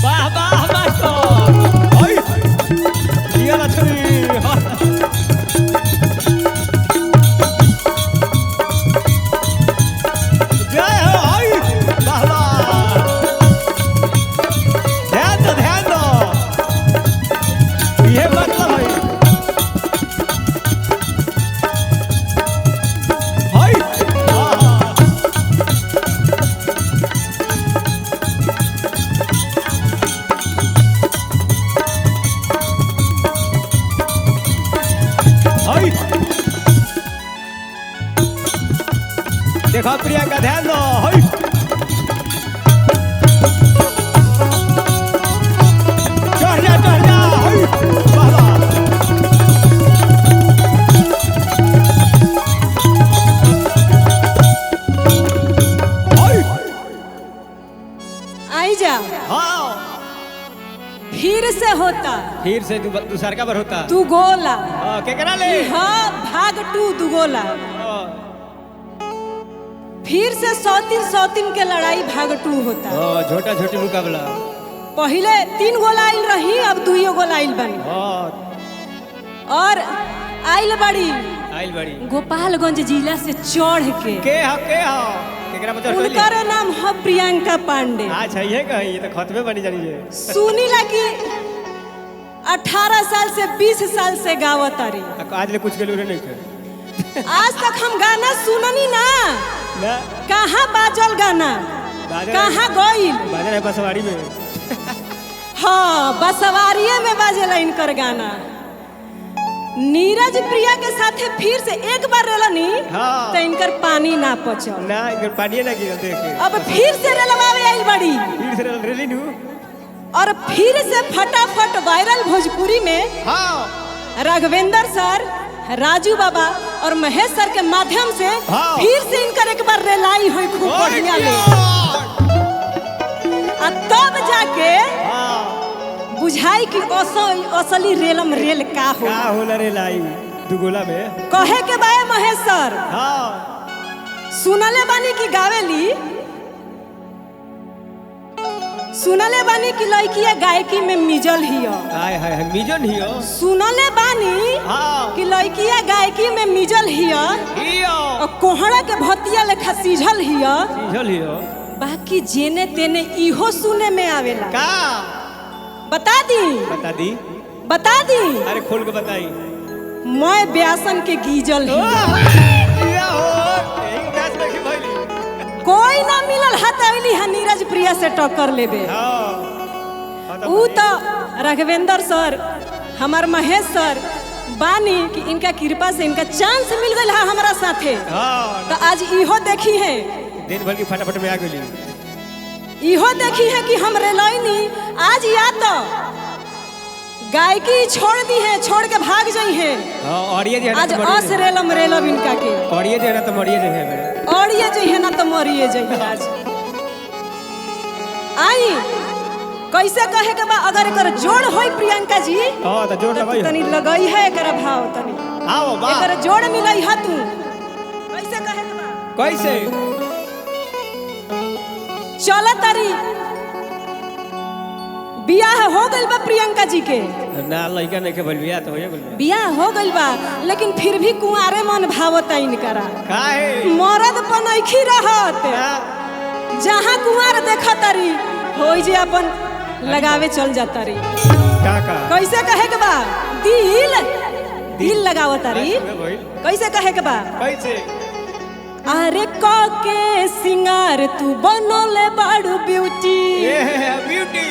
वाह वाह मास्टर ओए दिया लक्ष्मी जय हो ओए वाह वाह ध्यान दो ये मतलब है ओए वाह ओए देखो प्रियंका ध्यान दो ओए चढ़ जा ओए वाह वाह ओए आई जा हाँ फिर से होता फिर से दूसर का बार होता तू गोला क्या करा ले हाँ भाग टू दू गोला फिर से सौतीन के लड़ाई भाग टू होता छोटा छोटी मुकाबला पहले 3 गोला आइल रही अब 2 गोला आइल बनी और आइल बड़ी आइल बड़ी गोपालगंज जिला से चढ़ के केकरा बता उनका नाम है प्रियंका पांडे। अच्छा ये कही ये तो खतमे बनी जानी है सुनी लगी 18 साल से 20 साल से गावत तारी आज ले कुछ के लोग नहीं थे आज तक हम गाना सुननी ना कहाँ बाजल गाना कहाँ गइल बाजार है बसवाड़ी में हाँ बसवारिये में बाजेला इनकर गाना। नीरज प्रिया के साथे फिर से एक बार रेलनी हाँ। तो इनकर पानी ना पचल ना इनकर पानी ना गिरल देखे अब फिर से रेलवावे आई बड़ी फिर से रेली नु और फिर से फटाफट वायरल भोजपुरी में हाँ राघवेंद्र सर राजू बाबा और महेश सर के माध्यम से हाँ। फिर से इनकर एक बार रेलाई हुई खूब बढ़िया ले आ तब जाके बुझाई कि असली रेलम रेल का होला रे लाई दुगोला में कहे के बाय महेश सर हाँ सुनले बानी की गावेली सुनले बानी की लड़किया गायकी में मिजल हियो हाय हाय मिजन हियो सुनले बानी हाँ कि लड़किया गायकी में मिजल हियो हियो और कोहड़ा के भतिया लेखा सीझल हियो मिजल हियो बाकी जेने तेने इहो सुने में आवेला का बता दी अरे खोल के बताई मैं ब्यासन के गीजल हियो या हो एक मैच में की भइली कोई ना मिलल हतैली है नीरज प्रिया से टक्कर लेबे हां ऊ तो राघवेंद्र सर हमार महेश सर बानी कि इनका कृपा से इनका चांस मिल गया है हमारा साथे हां तो आज इहो देखी है दिन भर की फटाफट में आ गेली इहो देखी है कि हम रेलैनी आज या तो गायकी छोड़ दी है छोड़ के भाग जाई है हां और ये आज अस रेलम रेलम इनका के और ये जो है ना तो मरिए जो है मेरे और ये जो है ना तो मरिए जाई आज आई कैसे कहे के बा अगर एकर जोड़ होई प्रियंका जी हां तो जोड़ लगाई तनी लगई है एकर भाव तनी आओ बा एकर जोड़ मिलई है तू कैसे कहे के बा कैसे चल तारी बियाह हो गइल बा प्रियंका जी के ना लइका नहीं के बलबिया तो होए बोल बियाह हो गइल बा लेकिन फिर भी कुंवारे मन भावता इनकरा काहे मरद पनैखी रहत जहाँ कुंवार देखा तारी होई जे अपन लगावे चल जाता री का कैसे कहे के बा दिल लगाव तारी कैसे कहे के बा कैसे अरे क के सिंगार तू बनोले बाड़ू ब्यूटी ब्यूटी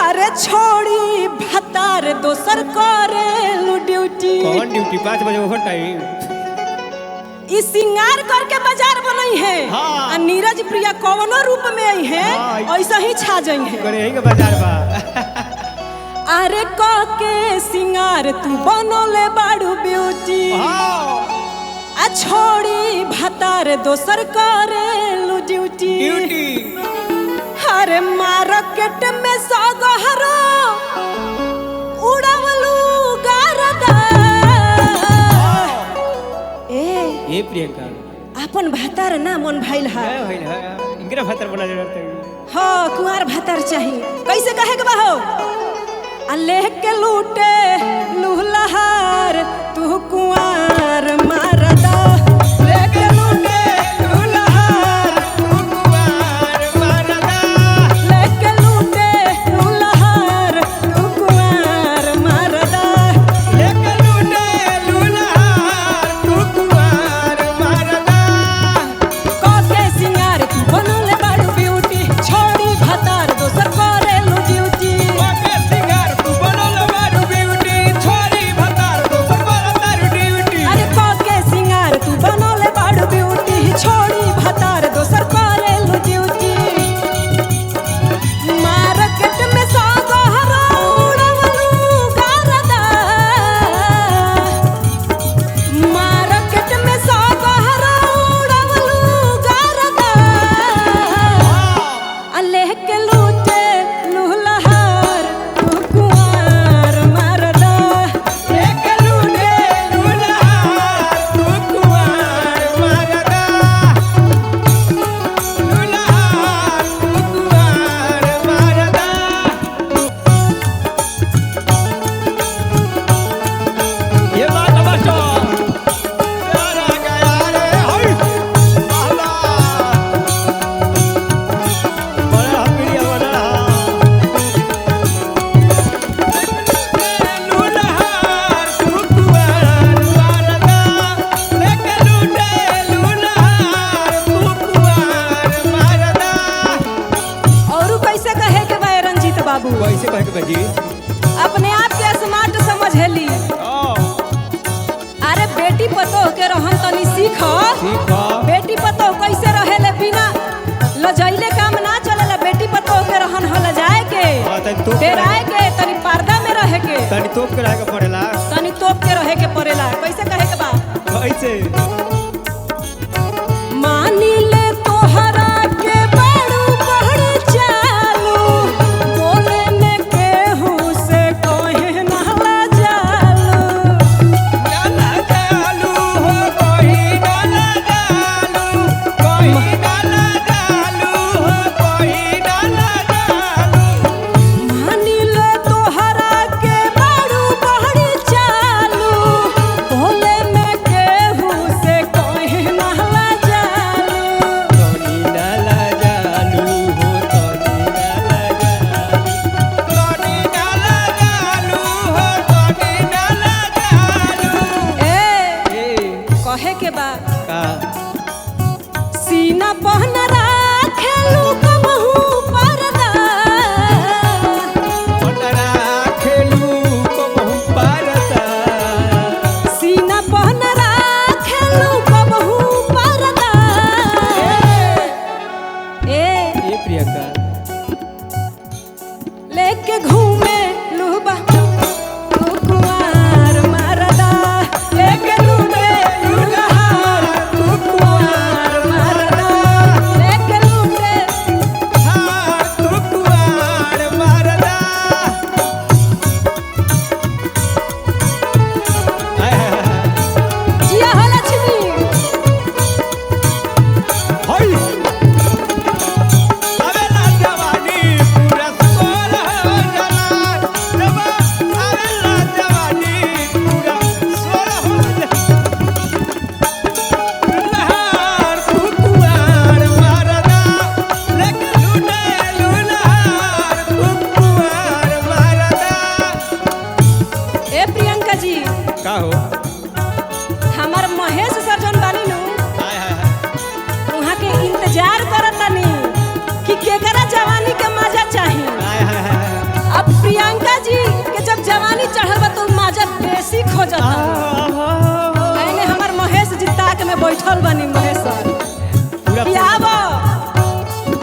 अरे छोड़ी भतार दोसर करेलू ड्यूटी कौन ड्यूटी 5 बजे ओवर टाइम ई सिंगार करके बाजार बनई है हाँ। आ नीरज प्रिया कौनो रूप में आई है हाँ। ऐसा ही छा जाई है करे यही के बाजार बा अरे क के सिंगार तू बनोले बाड़ू ब्यूटी हां आ छोड़ी भतार दोसर करेलू ड्यूटी ड्यूटी अरे मार्केट में सगहरो उड़ावलू गारदा ए ये प्रियंका अपन भतार ना मन भइल है है एकरा भतर बोला जरूरत है। हो कुंवर भतर चाहिए कैसे कहे के बा हो अल्लाह के लूटे लूलहार तू कुंवर मारदा लेके लूटे लूलहार तू कुंवर मरदा लेके लूटे लूलहार तू कुंवर मारदा लेके लूटे लूलहार तू कुंवर मरदा कोके सिंगार तू बनले बाड़ू ब्यूटी छोड़ी भतार दोसर करेलू ड्यूटी ओके सिंगार तू बनल बारू ब्यूटी छोरी भतार दोसर बरतार ड्यूटी अरे कोके सिंगार तू बनले बाड़ू ब्यूटी छोड़ी भतार दोसर करेलू ड्यूटी मार्केट में सागहरा उड़वलू गारदा मार्केट में सागहरा उड़वलू गारदा अल्लाह के लूटे लूलहार तू कुंवर मरदा लेके लूटे लूलहार तू कुंवर मरदा लूलहार तू कुंवर मरदा ये बात बचो यारा गया रे हई बाला बड़ा प्रिय बड़ा लूलहार तू कुंवर मरदा लेके लूटे लूलहार तू कुंवर मरदा और कैसे कहे के बा रंजीत बाबू कैसे कह के बजी अपने आप के स्मार्ट समझेली अरे बेटी पतोह के रहन तनी सीख ठीक है बेटी पतोह कैसे रहेले बिना लजैले काम ना चलेला बेटी पतोह के रहन हो लजाए के तनी तो डेराए के तनी पर्दा में रहे के तनी तोप के रहे के पड़ेला तनी तोप के रहे के पड़ेला कैसे कहे के बा कैसे मानी ले तोहरा के बड़ू बड़ चालू बोले में केहू से कहे नहला जालू डाला डालू हो कोई डाला डालू कोई डाला डालू हो कोई डाला डालू मानी ले तोहरा के बड़ू बड़ चालू बोले में केहू से कहे नहला जालू कोई डाला डालू हो कोई डाला डालू हो कोई डाला डालू ए कहे के बा का सीना पहन राखेलू कबहू पर्दा पटरा खेलू को बहु पारता सीना पहन राखेलू कबहू पर्दा ए ये प्रियंका लेके घूमे लूबा तू कुंवर मरदा लेके घूमे लूलहार तू कुंवर मरदा लेके लूटे हार तू कुंवर मरदा जिया हो लक्ष्मी हई आवेला जवानी पूरा सोल हो जलाल जवा आवेला जवानी पूरा सोल हो लूलहार तू कुंवर मरदा लेके लूटे लूलहार तू कुंवर मरदा ए प्रियंका जी का हो हमार महेश सर्जन बानी नु हाय हाय हाय वहाँ के इंतजार करतनी कि केकरा जवानी के मजा चाही हाय हाय हाय अब प्रियंका जी के जब जवानी चढ़ल बा तो मजा बेसी खोजता मैंने हमार महेश जी ताक में बैठल बनी महेश सर पूरा कि आबो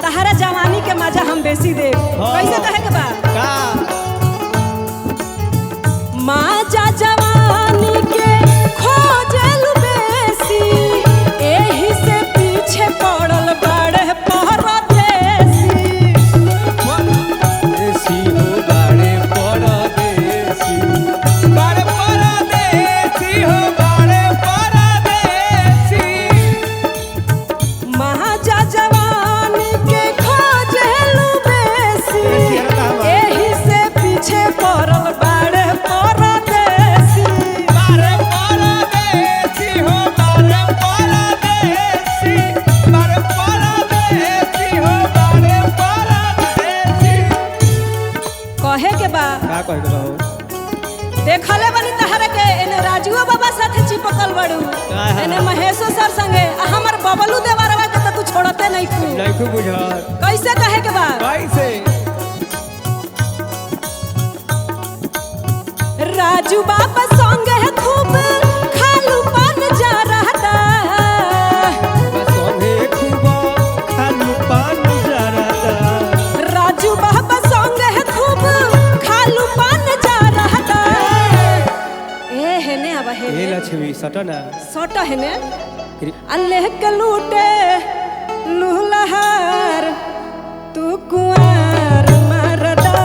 तहरा जवानी के मजा हम बेसी दे हाँ। कैसे कहे के बा का मजा जवानी के खोजल बेसी एही से पीछे पड़ल बड़े परदेसी देसी हो गाड़े परदेसी गाड़े परदेसी हो गाड़े परदेसी मजा जवानी बबलू देवरवा के तो तू छोड़ते नहीं तू नहीं खूब बुझार कैसे कहे के बाद कैसे राजू बाबा संग है खूब खालू पान जा रहता संगे खूब खालू पान जा रहता राजू बाबा संग है खूब खालू पान जा रहता ए हेने अब हे हेने लक्ष्मी सटना सोटा हेने अल्लाह के लूटे लूलहार तू कुआर मरदा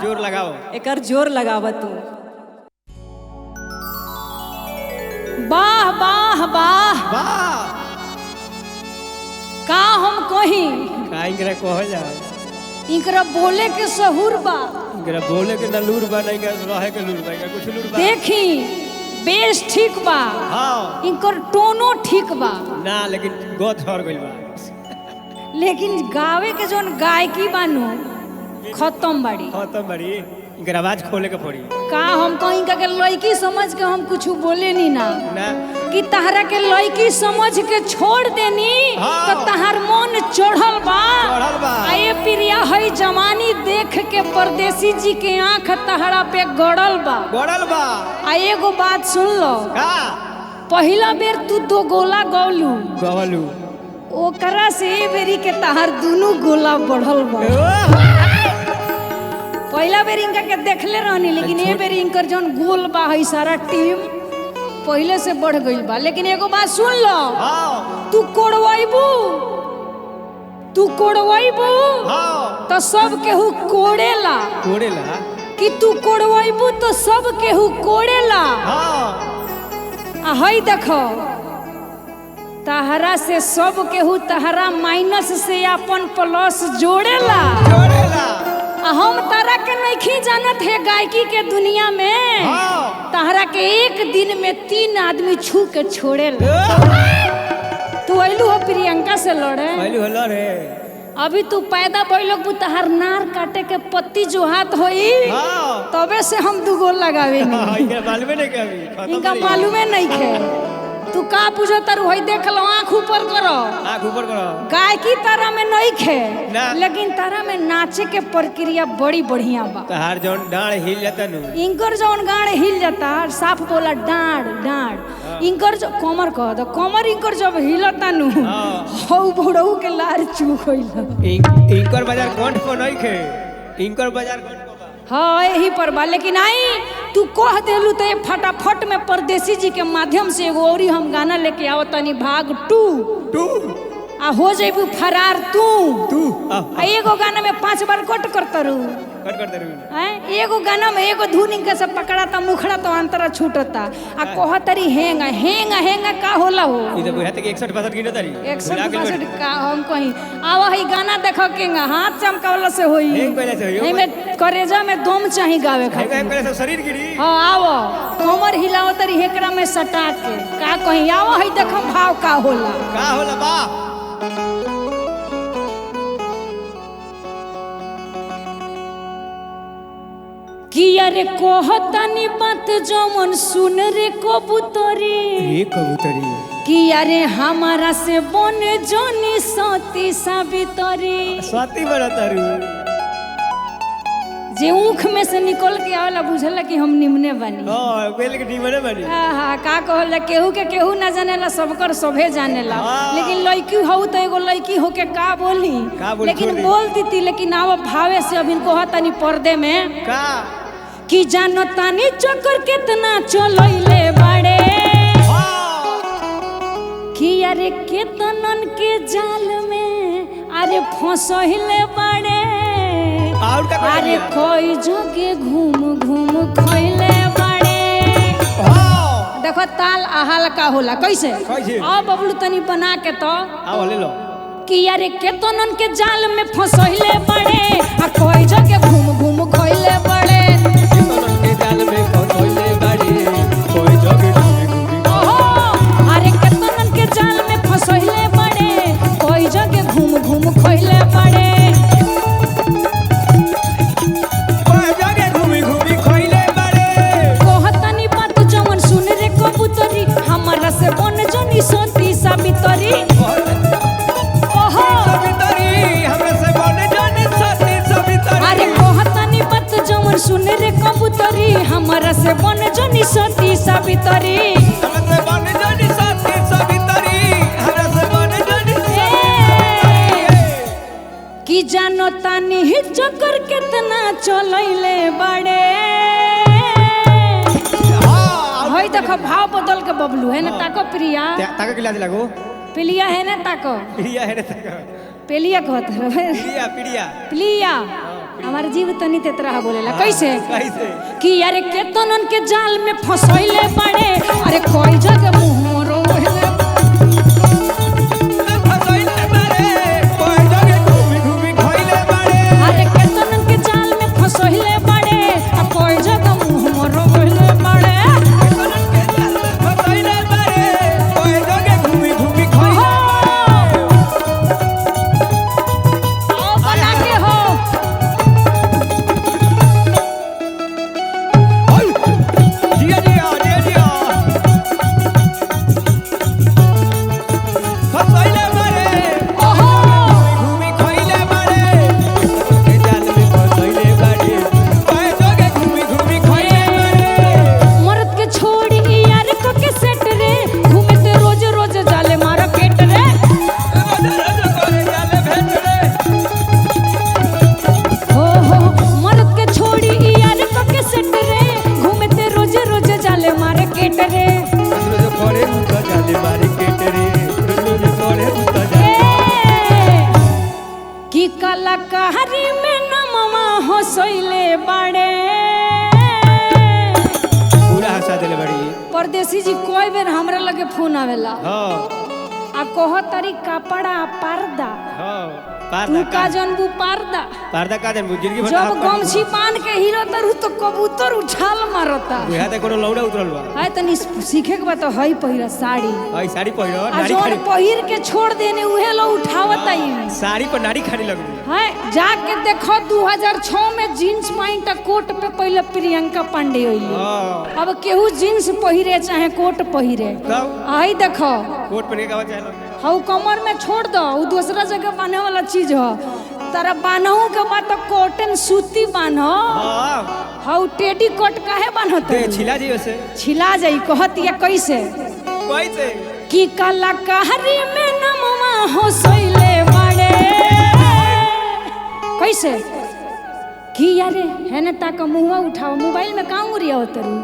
जोर लगाओ एकर जोर लगाव तू वाह वाह वाह वाह का हम कही काइंगरा कह जा इनकरा बोले के सहूर बा इनकरा बोले के ना लूर बा नहीं का रहे के लूर बा इनका कुछ लूर बा देखी बेस ठीक बा हां इनकर टोनो ठीक बा ना लेकिन गोद झड़ गइल बा लेकिन गावे के जोन गायकी बानू खत्म बाड़ी खत्म बड़ी इनका आवाज खोले के पड़ी का हम कहीं का के लड़की समझ के हम कुछ बोले नहीं ना कि तहरा के लड़की समझ के छोड़ देनी हाँ। तो तहार मन चढ़ल बा बा आए प्रिया हई जवानी देख के परदेसी जी के आंख तहरा पे गड़ल बा आ एगो बात सुन लो का पहला बेर तू दो गोला गौलू गवलू ओकरा से ए बेरी के तहार दोनों गोला बढ़ल बा पहला बेर इनका के देखले रहनी लेकिन ए बेर इनकर जौन गोल बा है सारा टीम पहले से बढ़ गई बा लेकिन एगो बात सुन लो तू कोड़वाइबू तो सब केहू कोड़ेला कि तू कोड़वाइबू तो सब केहू कोड़ेला आ हई देखो तहरा से सब केहू तहरा माइनस से अपन प्लस जोड़ेला हम तारा के नहीं जानत है गायकी के दुनिया में तारा के एक दिन में 3 आदमी छू के छोड़े तू अइलू हो प्रियंका से लड़े अभी तू पैदा भइलो तहार नार काटे के पत्ती जो हाथ होई तबे से हम 2 गोल लगावे इनका मालूमे नहीं है तू का पूछो तारू होई देख लो आँख ऊपर करो गायकी तारा में नहीं खे लेकिन तारा में नाचे के प्रक्रिया बड़ी बढ़िया बा तहार जौन डांड हिल जाता नु इनकर जौन गाड़ हिल जाता साफ बोला डांड इनकर जो कमर कह दो कमर इनकर जब हिलता नु हौ बुढ़ऊ के लार चूक होइल इनकर बाजार कंठ पर नहीं खे इनकर बाजार कंठ हाँ यही पर बा लेकिन आई तू कह देलू तो ये फटाफट में परदेसी जी के माध्यम से एगो औरी हम गाना लेके आओ तनी भाग 2 आ हो जेबू फरार तू आ एगो गाना में 5 बार कट करता रू एगो गाना में एगो धुन इनका सब पकड़ाता मुखड़ा तो अंतरा छूटता आ कहतरी हेंगा का होला हो ई तो बुझाते कि 61 गिनो तारी 61 का हम कहीं आवा ही गाना देखो केंगा हाथ चमकावला से होई हेंग पहले से होई एमे करेजा में दम चाही गावे हेंग पहले से शरीर गिरी हां आवो कमर हिलाओ तरी हेकरा में सटा के का कहीं आवो ही देखो भाव का होला बा कि अरे कहतानी बात जमन सुन रे कबूतरी कि अरे हमारा से बन जोनी सती सावित्री स्वाति बरतारू जे ऊख में से निकल के आवेला बुझला कि हम निमने बनी हां बेल के निमने बनी हां का कहला केहू के केहू ना जानेला सबकर सभे जानेला लेकिन लड़की हो तो एगो लड़की हो के का बोली लेकिन बोल दीती लेकिन आव भावे से अभी कहतानी पर्दे में का कि जानो तानी चक्कर कितना चलैले बड़े कि अरे केतनन के जाल में अरे फंसहिले बड़े अरे कोई जगह घूम खैले बड़े देखो ताल आहाल का होला कैसे आओ बबलू तनी बना के तो आओ ले लो कि अरे केतनन के जाल में फंसहिले बड़े आ कोई जगह घूम फसैले बड़े कितनन के जाल में फसैले बाड़े कोई जगह घूमी घूमी ओहो अरे केतनन के जाल में फसैले बड़े कोई जगह घूम घूम खइले बड़े कोई जगह घूमी घूमी खइले बाड़े कहतनी बात जवन सुन रे कबूतरी हमरा से बन जनी सोती साबितरी ओहो सवितरी हमरा से बने जाने सती सवितरी अरे कहतनी बात जवन सुन रे कबूतरी हमरा से बन जनी सोती साबितरी हमरा से बने जाने सती सवितरी हमरा से बने जाने कि जानो तानी ही चक्कर कितना चलैले बड़े हां होई देखो भाव बदल के बबलू है ना ताको प्रिया ताका के लाज लागो प्रिया है ना ताको प्रिया है रे ताका प्रिया कहत रहे प्रिया प्रिया हमार जीव तनी ते तरह बोलेला कैसे कैसे कि यारे केतनन के जाल में फसैले बड़े अरे कोई जगह मुंह मोरो ओहिले फसैले बाड़े कोई जगह घूमी घूमी खइले बाड़े अरे केतनन के जाल में फसैले बड़े आ कोई जगह मुंह मोरो ओहिले बड़े कितनन के जाल में फसैले बाड़े कोई जगह घूमी घूमी खइले आओ बना के हो जिया जिया जिया जिया फसैले बाड़े ओहो घूमी खइले बाड़े के जाल में फसैले बाड़े कोई जगह घूमी घूमी खइले बाड़े मर्द के छोड़ी यार को के सेट रे घूमे ते रोज रोज जाले मारा पेट रे हो मर्द के छोड़ी यार को के सेट रे घूमे ते रोज रोज जाले मारे केट रे ए, कि कलाकारी में नमवा हंसैले बाड़े परदेसी जी कोई बेर हमरा लगे फोन आवेला आ कह तारी कपड़ा पर्दा तू का जनबू पर्दा जब गमछी बांध के हीरो तरु तो कबूतर उछाल मारता है तनी सीखे के बात है पहिरा साड़ी आ जोन पहिर के छोड़ देने उहे लो उठावता ही साड़ी पर नाड़ी खाने लगू है जाके देखो 2006 में जींस पैंट कोट पे पहले प्रियंका पांडे होइली अब केहू जींस पहिरे चाहे कोट पहिरे आई देखो कोट पहने का चाहे हाउ कमर में छोड़ दो वो दूसरा जगह बांधे वाला चीज हो तारा बांधू के बाद तो कॉटन सूती बांधो हाउ टेडी कोट काहे बांधत छिला जी वैसे छिला जाई कहत या कैसे कैसे कि कलाकारी में नमवा हंसैले बड़े कैसे कि यारे है ना ताका मुंहवा उठाओ मोबाइल में का उंगरिया होतरू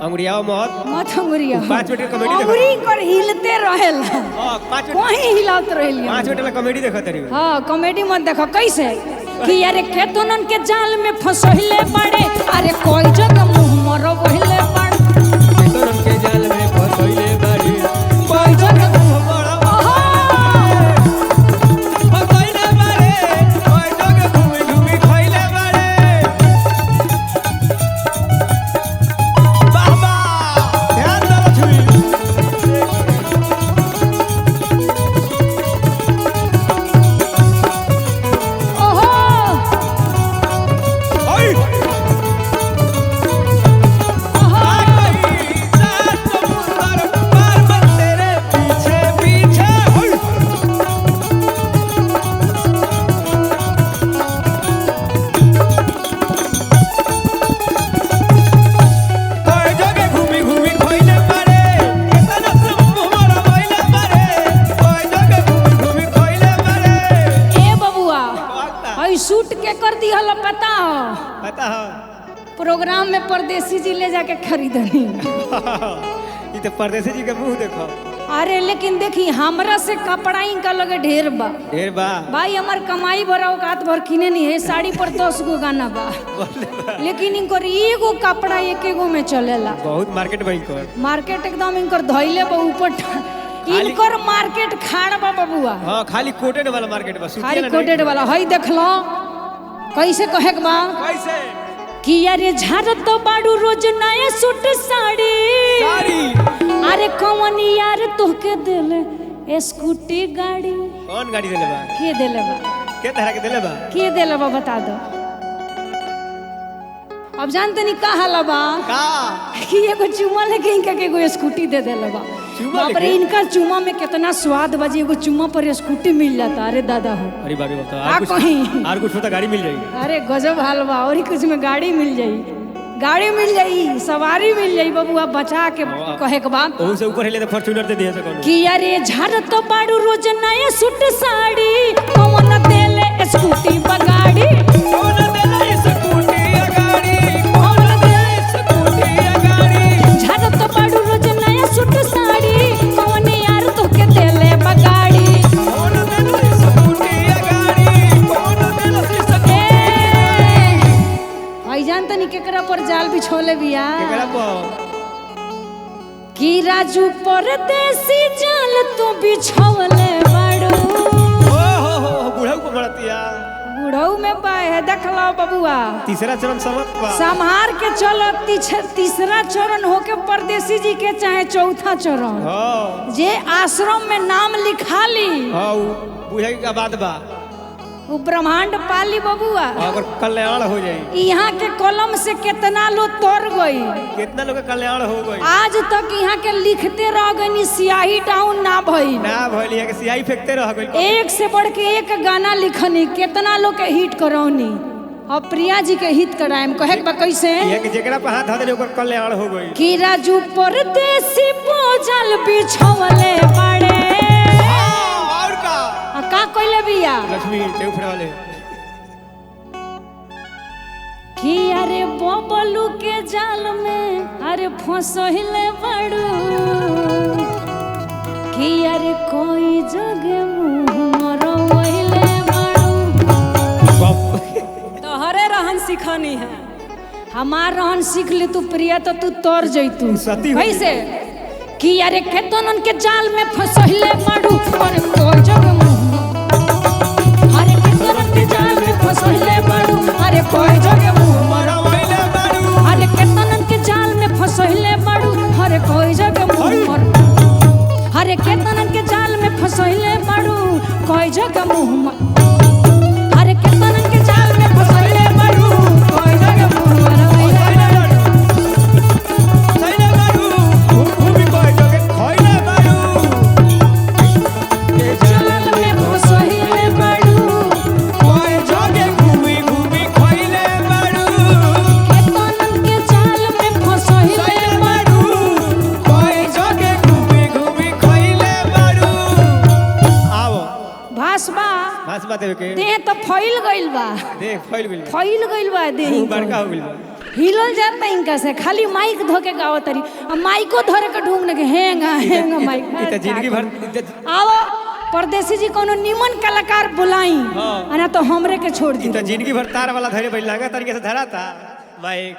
अंगुरियाओ मत मत उंगरिया 5 मिनट कॉमेडी देखो उंगरी कर हिलते रहेला 5 मिनट वही हिलात रहेली 5 मिनट कॉमेडी देखो तरी हाँ कॉमेडी मत देखो कैसे कि यारे केतनन के जाल में फसैले बड़े अरे कोई जगह मुंह मरो ओहिले बड़े कितनन के जाल में फसैले बाड़ी कोई जगह बड़ा फसैले बाड़ी कोई जगह घूमी घूमी खइले बाड़ी बाबा ध्यान दो छुई ओहो ओए ओहो शूट के कर दिहल पता हो पता हो प्रोग्राम में परदेसी जी ले जाके खरीदनी ये तो परदेसी जी का मुंह देखो। अरे लेकिन देखी हमरा से कपड़ा इनका लगे ढेर बा ढेर बा भाई हमार कमाई भरा औकात भर किने नहीं है साड़ी पर 10 गो गाना बा लेकिन इनकर एगो कपड़ा एक एगो में चलेला बहुत मार्केट बा इनकर मार्केट एकदम इनकर धइले बा ऊपर इनकर मार्केट खाड़ बा बबुआ। हां खाली कोटेड वाला मार्केट बा खाली कोटेड वाला हई देख लो कैसे कहे के बा कैसे कि अरे झारत बाड़ू रोज नया सूट साड़ी साड़ी अरे कौन यार तोहके देले स्कूटी गाड़ी कौन गाड़ी देले बा के देले बा के तरह के देले बा के देले बा बता दो अब जानते नहीं का हाल बा का कि एगो चुम्मा लेके इनका के एगो स्कूटी दे देले बा चुम्मा बाप रे लेके? इनका चुम्मा में कितना स्वाद बजी एगो चुम्मा पर स्कूटी मिल जाता अरे दादा हो अरे बाबू बता का कहीं और कुछ तो गाड़ी मिल जाएगी अरे गजब हाल बा और ही कुछ में गाड़ी मिल जाई सवारी मिल जाई बाबू आप बचा के कहे के बाद ओहू से ऊपर हेले तो फॉर्च्यूनर दे दिए से कोनो कि अरे झारत बाड़ू रोज नया सूट साड़ी कौन देले स्कूटी बगाड़ी कौन देले स्कूटी गाड़ी कौन देले स्कूटी गाड़ी झारत बाड़ू रोज नया सूट साड़ी कौन यार तोके देले बगाड़ी कौन देले स्कूटी गाड़ी कौन देले स्कूटी भाई जान तनी केकरा पर जाल बिछोले बिया केकरा पर कि राजू परदेसी जाल तो बिछोले बाड़ू हो बुढ़ऊ को बढ़तिया बुढ़ऊ में बाहे देखला बबुआ तीसरा चरण समझ बा संहार के चलो तीसरा चरण होके परदेसी जी के चाहे चौथा चरण हां जे आश्रम में नाम लिखा ली हां बुढ़ई का बात बा वो ब्रह्मांड पाली बबुआ अगर कल्याण हो जाए यहाँ के कलम से कितना लोग तोड़ गई कितना लोग का कल्याण हो गई आज तक यहाँ के लिखते रह गई सियाही डाउन ना भई ना भइल है कि सियाही फेंकते रह गई एक से बढ़ के एक गाना लिखनी कितना लोग के हिट करौनी अब प्रिया जी के हिट कराएम कहे बा कैसे ये कि जेकरा पे हाथ धरे ओकर कल्याण हो गई कि राजू परदेसी बोझल बिछवले पड़े और का का कइले बिया लक्ष्मी ते उफरे वाले कि अरे बबलू के जाल में अरे फंसहिले बड़ू कि अरे कोई जगह मुंह मरवैले बड़ू तोहरे रहन सिखानी है हमार रहन सीख ले तू प्रिया तो तू तोर जैतू सती हो कैसे कि अरे केतनन के जाल में फंसहिले बड़ू अरे कोई जगह अरे केतनन के जाल में फंसहिले बड़ू अरे कोई जगह मरवाइले बारू अरे केतनन के जाल में फंसहिले बड़ू अरे कोई जगह मुंह मर अरे केतनन के जाल में फंसहिले बड़ू कोई जगह मुंह मर अरे केतनन के जाल में फंसहिले बड़ू कोई जगह मुंह सैले बारू भूमि कोई जगह खइले बारू के जाल में फंसहिले बड़ू कोई जगह घूमी घूमी खइले बारू केतनन के जाल में फंसहिले सैले बारू कोई जगह घूमी घूमी खइले बारू आओ भासबा बस बात है के देह तो फैल गइल बा देख फैल गेल फैल गइल बा देह तू बड़का हो गेल हिलल जाता इनका से खाली माइक धोके गाओ तरी अब माइको धरे के ढूंढने के हेंगा माइक ई त जिंदगी भर आओ परदेसी जी कोनो निमन कलाकार बुलाई हाँ। ना तो हमरे के छोड़ दी ई त जिंदगी भर तार वाला धरे बैठ लगा तरीके से धरा था माइक